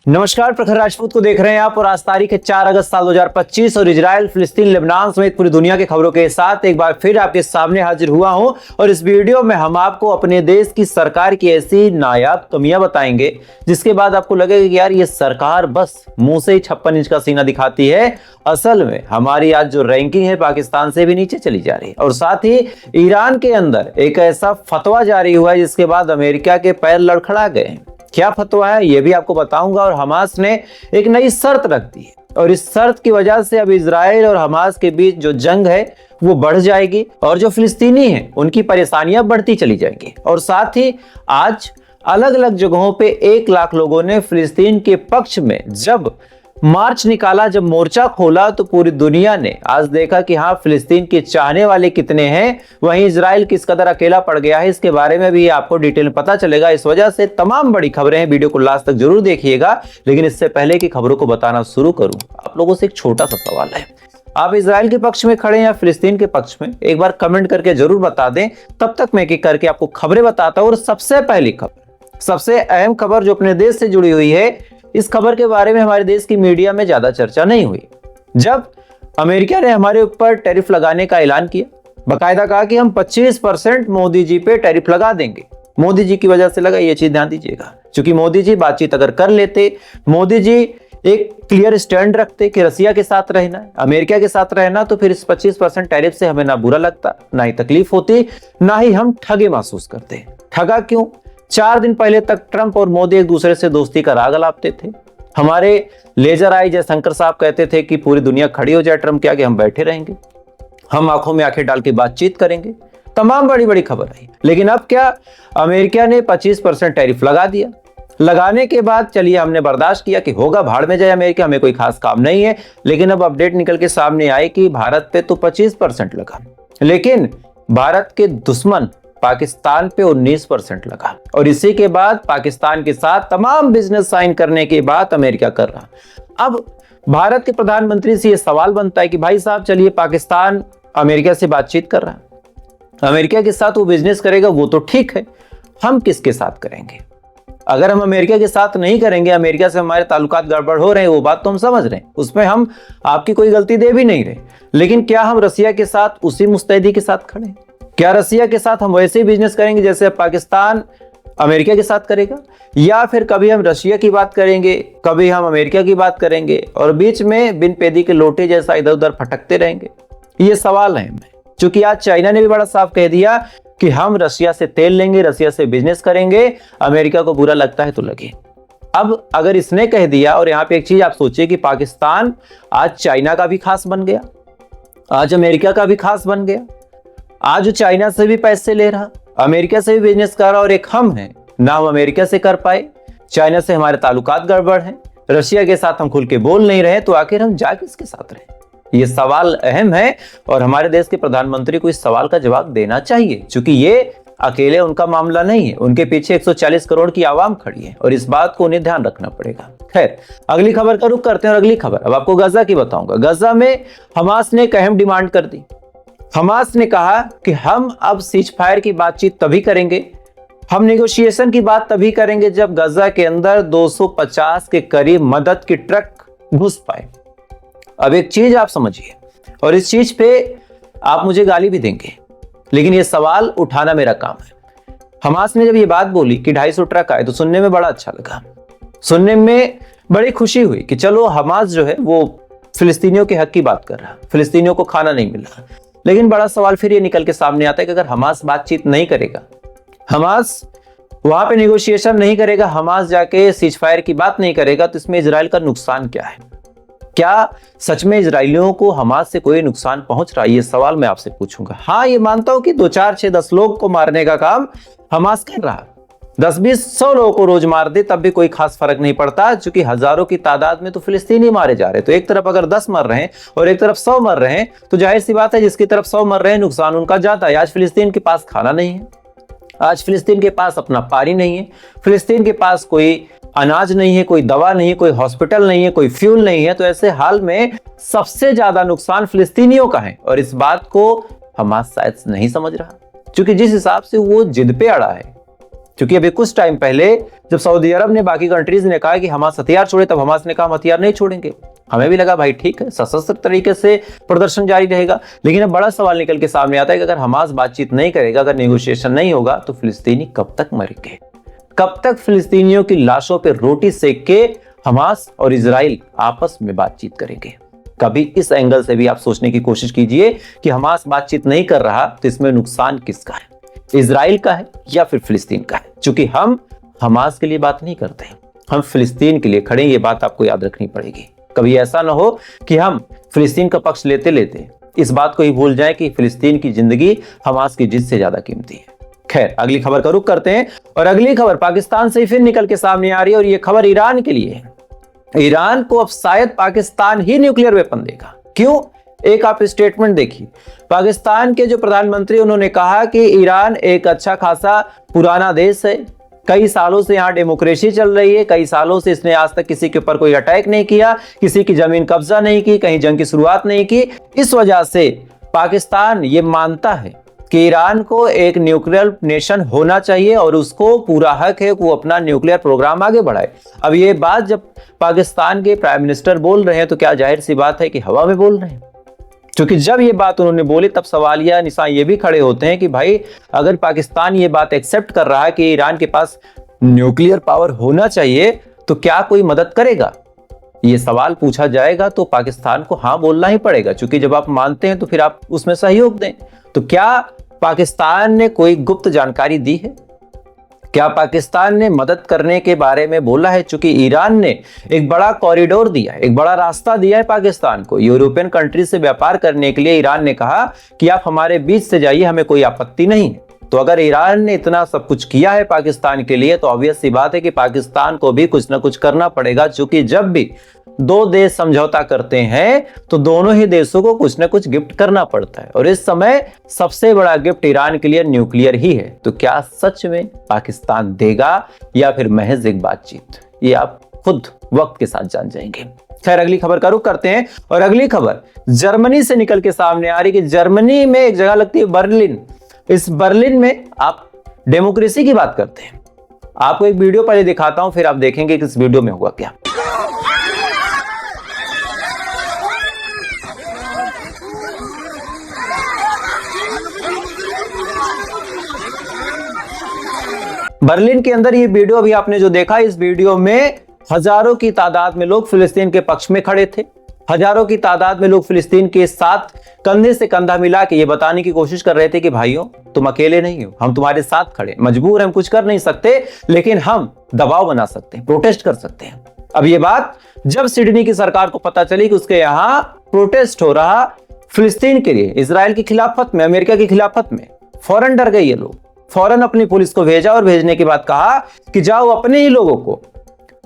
नमस्कार, प्रखर राजपूत को देख रहे हैं आप और आज तारीख है 4 अगस्त साल 2025 और इजराइल, फिलिस्तीन, लेबनान समेत पूरी दुनिया की खबरों के साथ एक बार फिर आपके सामने हाजिर हुआ हूं। और इस वीडियो में हम आपको अपने देश की सरकार की ऐसी नायाब कमियां बताएंगे जिसके बाद आपको लगेगा कि यार ये सरकार बस मुंह से ही 56 इंच का सीना दिखाती है। असल में हमारी आज जो रैंकिंग है पाकिस्तान से भी नीचे चली जा रही है। और साथ ही ईरान के अंदर एक ऐसा फतवा जारी हुआ है जिसके बाद अमेरिका के पैर लड़खड़ा गए। क्या फतवा है ये भी आपको बताऊंगा। और हमास ने एक नई शर्त रख दी है और इस शर्त की वजह से अब इजराइल और हमास के बीच जो जंग है वो बढ़ जाएगी और जो फिलिस्तीनी हैं उनकी परेशानियां बढ़ती चली जाएंगी। और साथ ही आज अलग अलग जगहों पे 1 लाख लोगों ने फिलिस्तीन के पक्ष में जब मार्च निकाला, जब मोर्चा खोला, तो पूरी दुनिया ने आज देखा कि हाँ, फिलिस्तीन के चाहने वाले कितने हैं, वहीं इजराइल किस कदर अकेला पड़ गया है। इसके बारे में भी आपको डिटेल में पता चलेगा। इस वजह से तमाम बड़ी खबरें हैं, वीडियो को लास्ट तक जरूर देखिएगा। लेकिन इससे पहले की खबरों को बताना शुरू करूं, आप लोगों से एक छोटा सा सवाल है। आप इजराइल के पक्ष में खड़े हैं या फिलिस्तीन के पक्ष में, एक बार कमेंट करके जरूर बता दें। तब तक मैं एक करके आपको खबरें बताता हूं। और सबसे पहली खबर, सबसे अहम खबर जो अपने देश से जुड़ी हुई है, इस खबर के बारे में हमारे देश की मीडिया में ज्यादा चर्चा नहीं हुई। जब अमेरिका ने हमारे ऊपर टैरिफ लगाने का ऐलान किया, बकायदा कहा कि हम 25% मोदी जी पे टैरिफ लगा देंगे। मोदी जी की वजह से लगा, ये चीज ध्यान दीजिएगा। क्योंकि मोदी जी बातचीत अगर कर लेते, मोदी जी एक क्लियर स्टैंड रखते कि रसिया के साथ रहना है, अमेरिका के साथ रहना, तो फिर इस 25% टैरिफ से हमें ना बुरा लगता, ना ही तकलीफ होती, ना ही हम ठगे महसूस करते। ठगा क्यों? 4 दिन पहले तक ट्रंप और मोदी एक दूसरे से दोस्ती का राग अलापते थे। हमारे लेजर आई जयशंकर साहब कहते थे कि पूरी दुनिया खड़ी हो जाए ट्रंप के आगे, हम बैठे रहेंगे, हम आंखों में आंखें डाल के बातचीत करेंगे। तमाम बड़ी बड़ी खबर आई। लेकिन अब क्या, अमेरिका ने 25% टैरिफ लगा दिया। लगाने के बाद चलिए हमने बर्दाश्त किया कि होगा, भाड़ में जाए अमेरिका, हमें कोई खास काम नहीं है। लेकिन अब अपडेट निकल के सामने आई कि भारत पे तो 25% लगा, लेकिन भारत के दुश्मन पाकिस्तान पे 19% लगा। और इसी के बाद पाकिस्तान के साथ तमाम बिजनेस साइन करने के बाद अमेरिका कर रहा। अब भारत के प्रधानमंत्री से यह सवाल बनता है कि भाई साहब, चलिए पाकिस्तान अमेरिका से बातचीत कर रहा है, अमेरिका के साथ वो बिजनेस करेगा, वो तो ठीक है, हम किसके साथ करेंगे? अगर हम अमेरिका के साथ नहीं करेंगे, अमेरिका से हमारे ताल्लुकात गड़बड़ हो रहे हैं, वो बात तो हम समझ रहे हैं, उसमें हम आपकी कोई गलती दे भी नहीं रहे। लेकिन क्या हम रसिया के साथ उसी मुस्तैदी के साथ खड़े? क्या रसिया के साथ हम वैसे ही बिजनेस करेंगे जैसे पाकिस्तान अमेरिका के साथ करेगा? या फिर कभी हम रशिया की बात करेंगे, कभी हम अमेरिका की बात करेंगे और बीच में बिन पेदी के लोटे जैसा इधर उधर फटकते रहेंगे? ये सवाल है। क्योंकि आज चाइना ने भी बड़ा साफ कह दिया कि हम रशिया से तेल लेंगे, रशिया से बिजनेस करेंगे, अमेरिका को बुरा लगता है तो लगे। अब अगर इसने कह दिया, और यहां पे एक चीज आप सोचिए कि पाकिस्तान आज चाइना का भी खास बन गया, आज अमेरिका का भी खास बन गया, आज चाइना से भी पैसे ले रहा, अमेरिका से भी बिजनेस कर रहा, और एक हम हैं ना, हम अमेरिका से कर पाए, चाइना से हमारे ताल्लुकात गड़बड़ हैं, रशिया के साथ हम खुल के बोल नहीं रहे, तो आखिर हम जा किसके साथ रहे? ये सवाल अहम है और हमारे देश के प्रधानमंत्री को इस सवाल का जवाब देना चाहिए। क्योंकि ये अकेले उनका मामला नहीं है, उनके पीछे 140 करोड़ की आवाम खड़ी है और इस बात को उन्हें ध्यान रखना पड़ेगा। खैर, अगली खबर का रुख करते हैं। और अगली खबर अब आपको गजा की बताऊंगा। गजा में हमास ने एक अहम डिमांड कर दी। हमास ने कहा कि हम अब सीज फायर की बातचीत तभी करेंगे, हम नेगोशिएशन की बात तभी करेंगे जब गजा के अंदर 250 के करीब मदद की ट्रक घुस पाए। अब एक चीज आप समझिए, और इस चीज पे आप मुझे गाली भी देंगे, लेकिन ये सवाल उठाना मेरा काम है। हमास ने जब ये बात बोली कि 250 ट्रक आए, तो सुनने में बड़ा अच्छा लगा, सुनने में बड़ी खुशी हुई कि चलो हमास जो है वो फिलिस्तीनियों के हक की बात कर रहा, फिलिस्तीनियों को खाना नहीं मिल रहा। लेकिन बड़ा सवाल फिर ये निकल के सामने आता है कि अगर हमास बातचीत नहीं करेगा, हमास वहां पे नेगोशिएशन नहीं करेगा, हमास जाके सीज फायर की बात नहीं करेगा, तो इसमें इजराइल का नुकसान क्या है? क्या सच में इजरायलियों को हमास से कोई नुकसान पहुंच रहा है? ये सवाल मैं आपसे पूछूंगा। हाँ, ये मानता हूं कि 2, 4, 6, 10 लोग को मारने का काम हमास कर रहा है, 10, 20, 100 लोगों को रोज मार दे तब भी कोई खास फर्क नहीं पड़ता, क्योंकि हजारों की तादाद में तो फिलिस्तीनी मारे जा रहे हैं। तो एक तरफ अगर 10 मर रहे हैं और एक तरफ 100 मर रहे हैं, तो जाहिर सी बात है जिसकी तरफ 100 मर रहे हैं नुकसान उनका ज्यादा है। आज फिलिस्तीन के पास खाना नहीं है, आज फिलिस्तीन के पास अपना पानी नहीं है, फिलिस्तीन के पास कोई अनाज नहीं है, कोई दवा नहीं है, कोई हॉस्पिटल नहीं है, कोई फ्यूल नहीं है। तो ऐसे हाल में सबसे ज्यादा नुकसान फिलिस्तीनियों का है और इस बात को हमास शायद नहीं समझ रहा, क्योंकि जिस हिसाब से वो जिद पे अड़ा है, क्योंकि अभी कुछ टाइम पहले जब सऊदी अरब ने बाकी कंट्रीज ने कहा कि हमास हथियार छोड़े, तब हमास ने कहा हम हथियार नहीं छोड़ेंगे। हमें भी लगा भाई ठीक है, सशस्त्र तरीके से प्रदर्शन जारी रहेगा। लेकिन अब बड़ा सवाल निकल के सामने आता है कि अगर हमास बातचीत नहीं करेगा, अगर नेगोशिएशन नहीं होगा, तो फिलिस्तीनी कब तक मरेंगे? कब तक फिलिस्तीनियों की लाशों पर रोटी सेक के हमास और इजराइल आपस में बातचीत करेंगे? कभी इस एंगल से भी आप सोचने की कोशिश कीजिए कि हमास बातचीत नहीं कर रहा तो इसमें नुकसान किसका है, इजराइल का है या फिर फिलिस्तीन का है? क्योंकि हम हमास के लिए बात नहीं करते, हम फिलिस्तीन के लिए खड़े। ये बात आपको याद रखनी पड़ेगी। कभी ऐसा ना हो कि हम फिलिस्तीन का पक्ष लेते लेते इस बात को ही भूल जाएं कि फिलिस्तीन की जिंदगी हमास की जिद से ज्यादा कीमती है। खैर, अगली खबर का रुख करते हैं और अगली खबर पाकिस्तान से फिर निकल के सामने आ रही है और ये खबर ईरान के लिए है। ईरान को अब शायद पाकिस्तान ही न्यूक्लियर वेपन देगा। क्यों? एक आप स्टेटमेंट देखिए। पाकिस्तान के जो प्रधानमंत्री, उन्होंने कहा कि ईरान एक अच्छा खासा पुराना देश है, कई सालों से यहाँ डेमोक्रेसी चल रही है, कई सालों से इसने आज तक किसी के ऊपर कोई अटैक नहीं किया, किसी की जमीन कब्जा नहीं की, कहीं जंग की शुरुआत नहीं की। इस वजह से पाकिस्तान ये मानता है कि ईरान को एक न्यूक्लियर नेशन होना चाहिए और उसको पूरा हक है कि वो अपना न्यूक्लियर प्रोग्राम आगे बढ़ाए। अब ये बात जब पाकिस्तान के प्राइम मिनिस्टर बोल रहे हैं तो क्या जाहिर सी बात है कि हवा में बोल रहे हैं। क्योंकि जब ये बात उन्होंने बोली तब सवालिया निशान ये भी खड़े होते हैं कि भाई अगर पाकिस्तान ये बात एक्सेप्ट कर रहा है कि ईरान के पास न्यूक्लियर पावर होना चाहिए तो क्या कोई मदद करेगा? ये सवाल पूछा जाएगा तो पाकिस्तान को हाँ बोलना ही पड़ेगा, क्योंकि जब आप मानते हैं तो फिर आप उसमें सहयोग दें। तो क्या पाकिस्तान ने कोई गुप्त जानकारी दी है? क्या पाकिस्तान ने मदद करने के बारे में बोला है? चूंकि ईरान ने एक बड़ा कॉरिडोर दिया, एक बड़ा रास्ता दिया है पाकिस्तान को। यूरोपियन कंट्री से व्यापार करने के लिए ईरान ने कहा कि आप हमारे बीच से जाइए, हमें कोई आपत्ति नहीं है। तो अगर ईरान ने इतना सब कुछ किया है पाकिस्तान के लिए तो ऑब्वियस सी बात है कि पाकिस्तान को भी कुछ ना कुछ करना पड़ेगा। चूंकि जब भी दो देश समझौता करते हैं तो दोनों ही देशों को कुछ ना कुछ गिफ्ट करना पड़ता है और इस समय सबसे बड़ा गिफ्ट ईरान के लिए न्यूक्लियर ही है। तो क्या सच में पाकिस्तान देगा या फिर महज एक बातचीत? ये आप खुद वक्त के साथ जान जाएंगे। खैर, अगली खबर का रुख करते हैं और अगली खबर जर्मनी से निकल के सामने आ रही कि जर्मनी में एक जगह लगती है बर्लिन। इस बर्लिन में आप डेमोक्रेसी की बात करते हैं। आपको एक वीडियो पहले दिखाता हूं, फिर आप देखेंगे कि इस वीडियो में हुआ क्या। बर्लिन के अंदर ये वीडियो अभी आपने जो देखा, इस वीडियो में हजारों की तादाद में लोग फिलिस्तीन के पक्ष में खड़े थे। हजारों की तादाद में लोग फिलिस्तीन के साथ कंधे से कंधा मिला के ये बताने की कोशिश कर रहे थे कि भाइयों तुम अकेले नहीं हो, हम तुम्हारे साथ खड़े। मजबूर हम कुछ कर नहीं सकते लेकिन हम दबाव बना सकते हैं, प्रोटेस्ट कर सकते हैं। अब ये बात जब सिडनी की सरकार को पता चली कि उसके यहाँ प्रोटेस्ट हो रहा फिलिस्तीन के लिए, इजराइल की खिलाफत में, अमेरिका की खिलाफत में, फौरन डर गए ये लोग। फौरन अपनी पुलिस को भेजा और भेजने के बाद कहा कि जाओ अपने ही लोगों को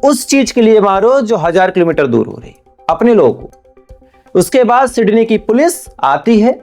उस चीज के लिए मारो जो 1000 किलोमीटर दूर हो रही, अपने लोगों को। उसके बाद सिडनी की पुलिस आती है,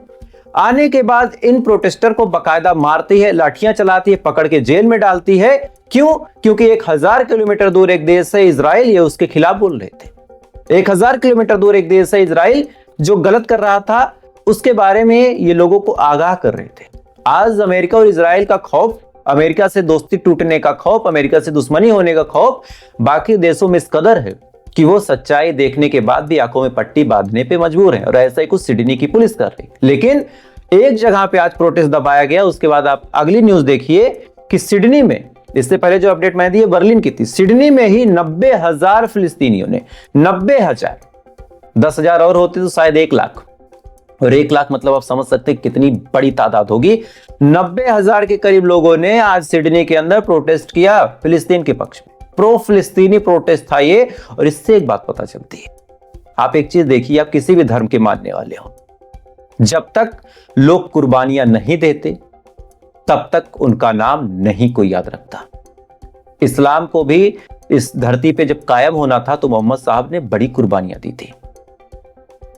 आने के बाद इन प्रोटेस्टर को बकायदा मारती है, लाठियां चलाती है, पकड़ के जेल में डालती है। क्यों? क्योंकि 1000 किलोमीटर दूर एक देश है इजराइल, ये उसके खिलाफ बोल रहे थे। 1000 किलोमीटर दूर एक देश है इजराइल जो गलत कर रहा था, उसके बारे में ये लोगों को आगाह कर रहे थे। आज अमेरिका और इजराइल का खौफ, अमेरिका से दोस्ती टूटने का खौफ, अमेरिका से दुश्मनी होने का खौफ बाकी देशों में इस कदर है कि वो सच्चाई देखने के बाद भी आंखों में पट्टी बांधने पे मजबूर हैं और ऐसा ही कुछ सिडनी की पुलिस कर रही। लेकिन एक जगह पे आज प्रोटेस्ट दबाया गया। उसके बाद आप अगली न्यूज देखिए कि सिडनी में, इससे पहले जो अपडेट मैं दी बर्लिन की थी, सिडनी में ही 90,000 फिलिस्तीनियों ने, 90,000, 10,000 और होते तो शायद 1 लाख, और 1 लाख मतलब आप समझ सकते हैं कितनी बड़ी तादाद होगी। 90,000 के करीब लोगों ने आज सिडनी के अंदर प्रोटेस्ट किया फिलिस्तीन के पक्ष में। प्रो फिलिस्तीनी प्रोटेस्ट था ये। और इससे एक बात पता चलती है, आप एक चीज देखिए, आप किसी भी धर्म के मानने वाले हो, जब तक लोग कुर्बानियां नहीं देते तब तक उनका नाम नहीं कोई याद रखता। इस्लाम को भी इस धरती पे जब कायम होना था तो मोहम्मद साहब ने बड़ी कुर्बानियां दी थी।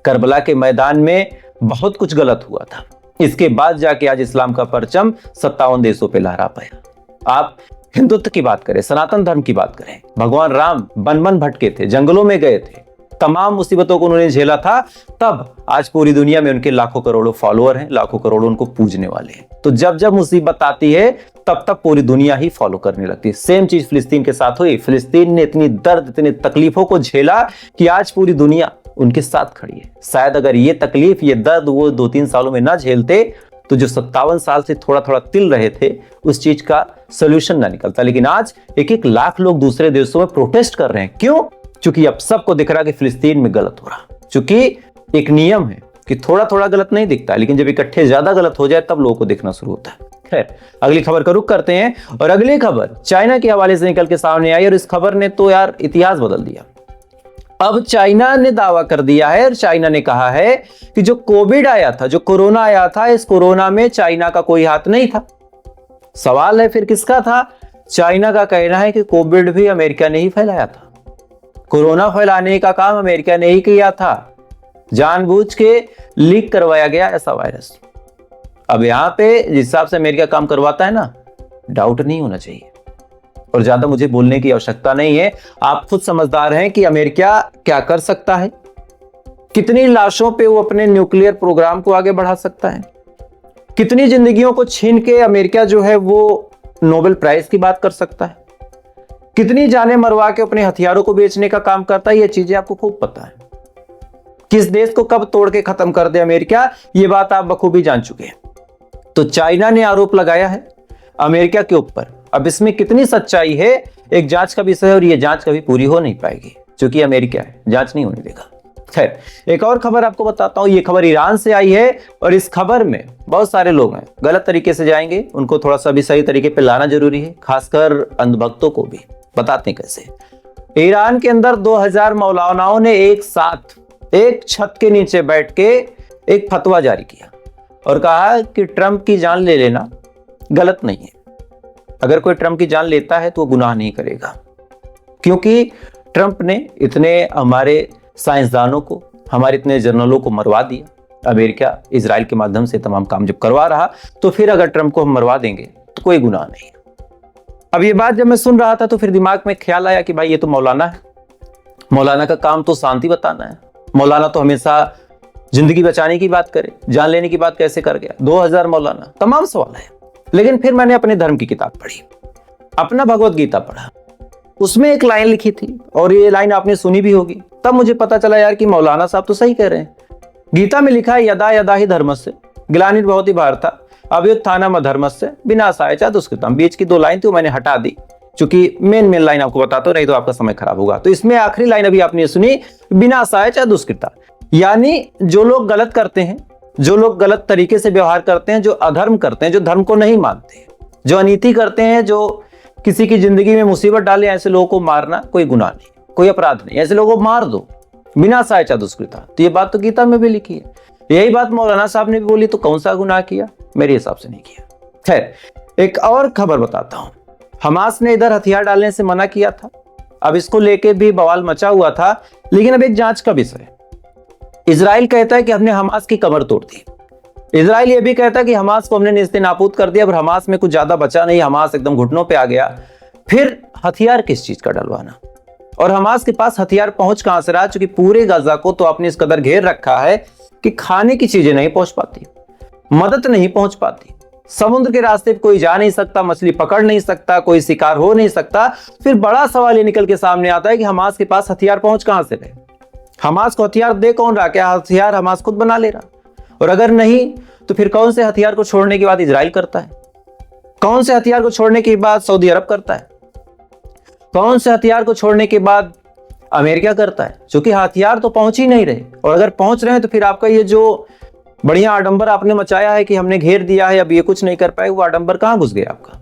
करबला के मैदान में बहुत कुछ गलत हुआ था, इसके बाद जाके आज इस्लाम का परचम 57 देशों पे लहरा पाया। आप हिंदुत्व की बात करें, सनातन धर्म की बात करें, भगवान राम बन बन भटके थे, जंगलों में गए थे, तमाम मुसीबतों को उन्होंने झेला था, तब आज पूरी दुनिया में उनके लाखों करोड़ों फॉलोअर हैं, लाखों करोड़ों उनको पूजने वाले हैं। तो जब जब मुसीबत आती है तब तब पूरी दुनिया ही फॉलो करने लगती है। सेम चीज फिलिस्तीन के साथ हुई। फिलिस्तीन ने इतनी दर्द, इतनी तकलीफों को झेला कि आज पूरी दुनिया उनके साथ खड़ी है। शायद अगर ये तकलीफ, ये दर्द वो 2-3 सालों में ना झेलते तो जो 57 साल से थोड़ा थोड़ा तिल रहे थे उस चीज का सोल्यूशन ना निकलता। लेकिन आज 1-1 लाख लोग दूसरे देशों में प्रोटेस्ट कर रहे हैं। क्यों? क्योंकि अब सबको दिख रहा कि फिलिस्तीन में गलत हो रहा। क्योंकि एक नियम है कि थोड़ा थोड़ा गलत नहीं दिखता, लेकिन जब इकट्ठे ज्यादा गलत हो जाए तब लोगों को दिखना शुरू होता है। खैर, अगली खबर का रुख करते हैं और अगली खबर चाइना के हवाले से निकल के सामने आई और इस खबर ने तो यार इतिहास बदल दिया। अब चाइना ने दावा कर दिया है और चाइना ने कहा है कि जो कोविड आया था, जो कोरोना आया था, इस कोरोना में चाइना का कोई हाथ नहीं था। सवाल है फिर किसका था? चाइना का कहना है कि कोविड भी अमेरिका ने ही फैलाया था। कोरोना फैलाने का काम अमेरिका ने ही किया था। जानबूझ के लीक करवाया गया ऐसा वायरस। अब यहां पे जिस हिसाब से अमेरिका काम करवाता है ना, डाउट नहीं होना चाहिए और ज्यादा मुझे बोलने की आवश्यकता नहीं है। आप खुद समझदार हैं कि अमेरिका क्या कर सकता है, कितनी लाशों पे वो अपने न्यूक्लियर प्रोग्राम को आगे बढ़ा सकता है, कितनी जिंदगियों को छीन के अमेरिका जो है वो नोबेल प्राइज की बात कर सकता है, कितनी जानें मरवा के अपने हथियारों को बेचने का काम करता है। ये चीजें आपको खूब पता है। किस देश को कब तोड़ के खत्म कर दे अमेरिका, ये बात आप बखूबी जान चुके हैं। तो चाइना ने आरोप लगाया है अमेरिका के ऊपर। अब इसमें कितनी सच्चाई है एक जांच का विषय है और ये जांच कभी पूरी हो नहीं पाएगी क्योंकि अमेरिका है, जांच नहीं होने देगा। खैर, एक और खबर आपको बताता हूं। ये खबर ईरान से आई है और इस खबर में बहुत सारे लोग हैं गलत तरीके से जाएंगे, उनको थोड़ा सा भी सही तरीके पे लाना जरूरी है, खासकर अंधभक्तों को भी। बताते हैं कैसे। ईरान के अंदर 2000 मौलानाओं ने एक साथ एक छत के नीचे बैठ के एक फतवा जारी किया और कहा कि ट्रंप की जान ले लेना गलत नहीं है। अगर कोई ट्रंप की जान लेता है तो वो गुनाह नहीं करेगा, क्योंकि ट्रंप ने इतने हमारे साइंसदानों को, हमारे इतने जर्नलों को मरवा दिया। अमेरिका इजराइल के माध्यम से तमाम काम जब करवा रहा, तो फिर अगर ट्रंप को हम मरवा देंगे तो कोई गुनाह नहीं। अब ये बात जब मैं सुन रहा था तो फिर दिमाग में ख्याल आया कि भाई ये तो मौलाना है, मौलाना का काम तो शांति बताना है। मौलाना तो हमेशा जिंदगी बचाने की बात करे, जान लेने की बात कैसे कर गया? 2000 मौलाना, तमाम सवाल है। लेकिन फिर मैंने अपने धर्म की किताब पढ़ी, अपना भगवत गीता पढ़ा। उसमें एक लाइन लिखी थी और ये लाइन आपने सुनी भी होगी। तब मुझे पता चला यार कि मौलाना साहब तो सही कह रहे हैं। गीता में लिखा है यदा यदा ही धर्मस्य ग्लानिर्भवति भारत अभ्युत्थानम् अधर्मस्य विनाशाय च दुष्कृतम्। बीच की 2 लाइन थी वो मैंने हटा दी, क्योंकि मेन लाइन आपको बताता हूं, नहीं तो आपका समय खराब होगा। तो इसमें आखिरी लाइन अभी आपने सुनी, विनाशाय च दुष्कृता, यानी जो लोग गलत करते हैं, जो लोग गलत तरीके से व्यवहार करते हैं, जो अधर्म करते हैं, जो धर्म को नहीं मानते, जो अनीति करते हैं, जो किसी की जिंदगी में मुसीबत डाले, ऐसे लोगों को मारना कोई गुनाह नहीं, कोई अपराध नहीं। ऐसे लोगों को मार दो, विनाशाय च दुष्कृता। तो ये बात तो गीता में भी लिखी है। यही बात मौलाना साहब ने भी बोली, तो कौन सा गुनाह किया? मेरे हिसाब से नहीं किया। खैर, एक और खबर बताता हूं। हमास ने इधर हथियार डालने से मना किया था, अब इसको लेके भी बवाल मचा हुआ था, लेकिन अब एक जांच का विषय है। इजराइल कहता है कि हमने हमास की कमर तोड़ दी। इजराइल ये भी कहता है कि हमास को हमने नेस्तनाबूद कर दिया, पर हमास में कुछ ज्यादा बचा नहीं, हमास एकदम घुटनों पे आ गया। फिर हथियार किस चीज का डलवाना? और हमास के पास हथियार पहुंच कहां से रहा? चूंकि पूरे गाजा को तो आपने इस कदर घेर रखा है कि खाने की चीजें नहीं पहुंच पाती, मदद नहीं पहुंच पाती, समुद्र के रास्ते पे कोई जा नहीं सकता, मछली पकड़ नहीं सकता, कोई शिकार हो नहीं सकता। फिर बड़ा सवाल ये निकल के सामने आता है कि हमास के पास हथियार पहुंच कहां से रहे? हमास को हथियार दे कौन रहा? क्या हथियार हमास खुद बना ले रहा? और अगर नहीं तो फिर कौन से हथियार को छोड़ने के बाद इजराइल करता है? कौन से हथियार को छोड़ने के बाद सऊदी अरब करता है? कौन से हथियार को छोड़ने के बाद अमेरिका करता है? क्योंकि हथियार तो पहुंच ही नहीं रहे, और अगर पहुंच रहे हैं तो फिर आपका ये जो बढ़िया आडंबर आपने मचाया है कि हमने घेर दिया है, अब ये कुछ नहीं कर पाए, वो आडंबर कहां घुस गया आपका?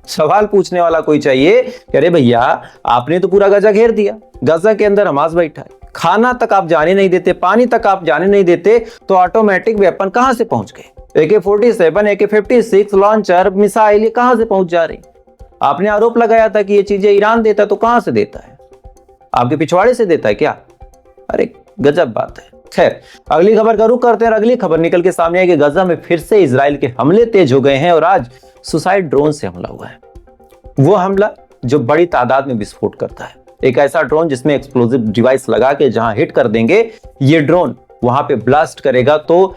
सवाल पूछने वाला कोई चाहिए कि अरे भैया, आपने तो पूरा गाजा घेर दिया, गाजा के अंदर हमास बैठा है, खाना तक आप जाने नहीं देते, पानी तक आप जाने नहीं देते, तो ऑटोमेटिक वेपन कहां से पहुंच गए? AK-47, AK-56 लॉन्चर, मिसाइल, ये कहां से पहुंच जा रही? आपने आरोप लगाया था कि ये चीजें ईरान देता, तो कहां से देता है? आपके पिछवाड़े से देता है क्या? अरे गजब बात है। खैर, अगली खबर का रुख करते हैं। अगली खबर निकल के सामने है कि गाजा में फिर से इजराइल के हमले तेज हो गए हैं और आज सुसाइड ड्रोन से हमला हुआ है। वो हमला जो बड़ी तादाद में विस्फोट करता है, एक ऐसा ड्रोन जिसमें एक्सप्लोजिव डिवाइस लगा के जहां हिट कर देंगे ये ड्रोन वहां पे ब्लास्ट करेगा तो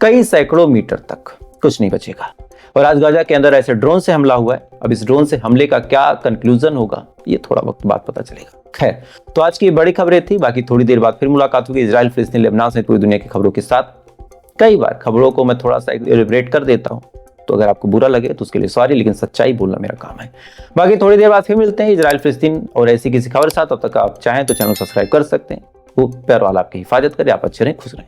कई सैकड़ों मीटर तक कुछ नहीं बचेगा। और आज गाजा के अंदर ऐसे ड्रोन से हमला हुआ है। अब इस ड्रोन से हमले का क्या कंक्लूजन होगा ये थोड़ा वक्त बाद पता चलेगा। खैर, तो आज की बड़ी खबरें थी। बाकी थोड़ी देर बाद फिर मुलाकात होगी इजराइल, फिलिस्तीन, लेबनान सहित पूरी दुनिया की खबरों के साथ। कई बार खबरों को मैं थोड़ा सा एलिब्रेट कर देता हूं, तो अगर आपको बुरा लगे तो उसके लिए सॉरी, लेकिन सच्चाई बोलना मेरा काम है। बाकी थोड़ी देर बाद फिर मिलते हैं इजराइल, फिलिस्तीन और ऐसी किसी खबर के साथ। तब तक आप चाहें तो चैनल सब्सक्राइब कर सकते हैं। वो प्यार वाला आपकी हिफाजत करे। आप अच्छे रहें, खुश रहें।